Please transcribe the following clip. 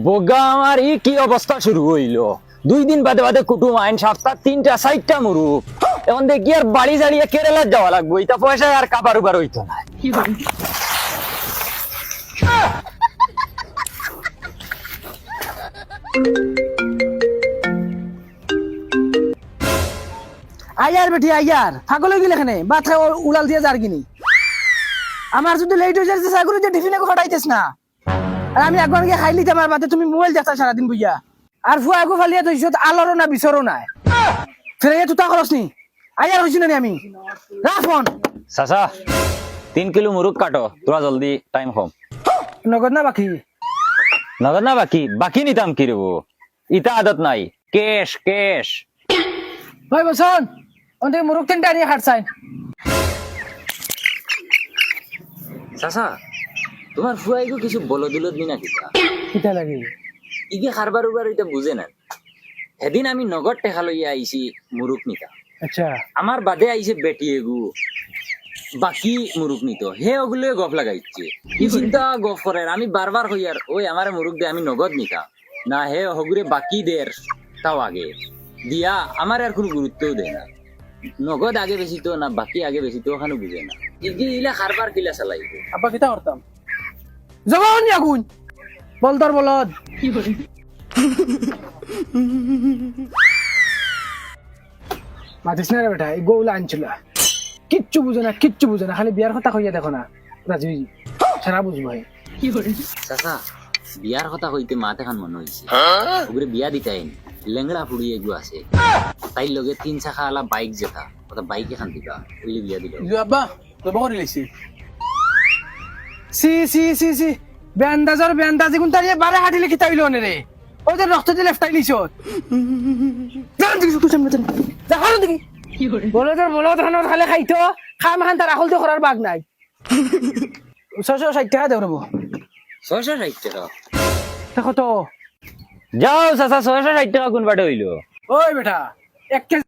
বগা আমার ই কি অবস্থা শুরু হইল 2 দিন বাদে বাদে কুটুম আইন সপ্তাহ 3টা 4টা মুরুখ এখন দেখি আর বাড়ি জাড়িয়ে কেরালা যাওয়া লাগবো এটা পয়সা আর কাবার উবার হইতো না আয়ার বেটি আয়ার পাগল হয়ে গেলে এখানে বাদ খাই উড়াল দিয়ে যার কিনি আমার যদি লেট হয়ে যাচ্ছে সাগরে যে টিফিনে ফাটাইতেছ না আর আমি একবার গিয়ে খাই লিতে আমার বাদে তুমি মোবাইল দেখতা সারাদিন বুইয়া আর ফুয়া আগু ফালিয়া তো ইসত আলোরও না বিছরও নাই ফেরে তুতা খরচ নি আয়ার হইছি না আমি রাখ ফোন চাচা 3 কিলো মুরুখ কাটো তোরা জলদি টাইম কম নগদ না বাকি নগদ না বাকি নিতাম কি রেবো ইটা আদত নাই কেশ কেশ ভাই বসন ওদের মুরুখ তিনটা নিয়ে হাঁটছাই চাচা তোমার ফুয়াইগো কিছু বলো দিল দিনা কিতা কিটা লাগে ইগে খারবার উবার এটা বুঝে না সেদিন আমি নগদ টেকা লইয়া আইছি মুরুখ নিতা আচ্ছা আমার বাদে আইছে বেটি এগু বাকি মুরুখ নিত হে ওগুলো গফ লাগাইছে ই চিন্তা গফ করে আমি বারবার হইয়ার ওই আমার মুরুখ দে আমি নগদ নিতা না হে হগুরে বাকি দের তাও আগে দিয়া আমার আর কোনো গুরুত্বও দেয় না নগদ আগে বেশি তো না বাকি আগে বেশি তো ওখানে বুঝে না ইগে ইলা খারবার কিলা চালাইব আব্বা কিটা করতাম জবান আগুন বলদর বলদ কি বলি মাতিস না রে বেটা এই গৌলা আনছিল কিচ্ছু বুঝে না খালি বিয়ার কথা কইয়া দেখো না রাজু সারা বুঝবো কি বলি চাচা বিয়ার কথা কইতে মাতে খান মনে হইছে ওগুরে বিয়া দিতাইন লেংড়া ফুড়ি এগু আছে তাই লগে 3 চাকা আলা বাইক যেটা ওটা বাইক এখান দিবা ওইলে বিয়া দিল আব্বা তো বকরি লাইছি সি বেন্দাজি কোন তারিয়ে বারে হাঁটি লিখি তাইলো নে রে ওদের রক্ত দিয়ে লেফটাই লিছো জান দিকে কুছাম না যা হারো দিকে কি করে বলো তো খালে খাইতো খাম খান তার আহল তো করার বাগ নাই 660 টাকা দেব রবো 660 টাকা দেখো তো যাও চাচা 660 টাকা কোন বাটে হইলো ওই বেটা 1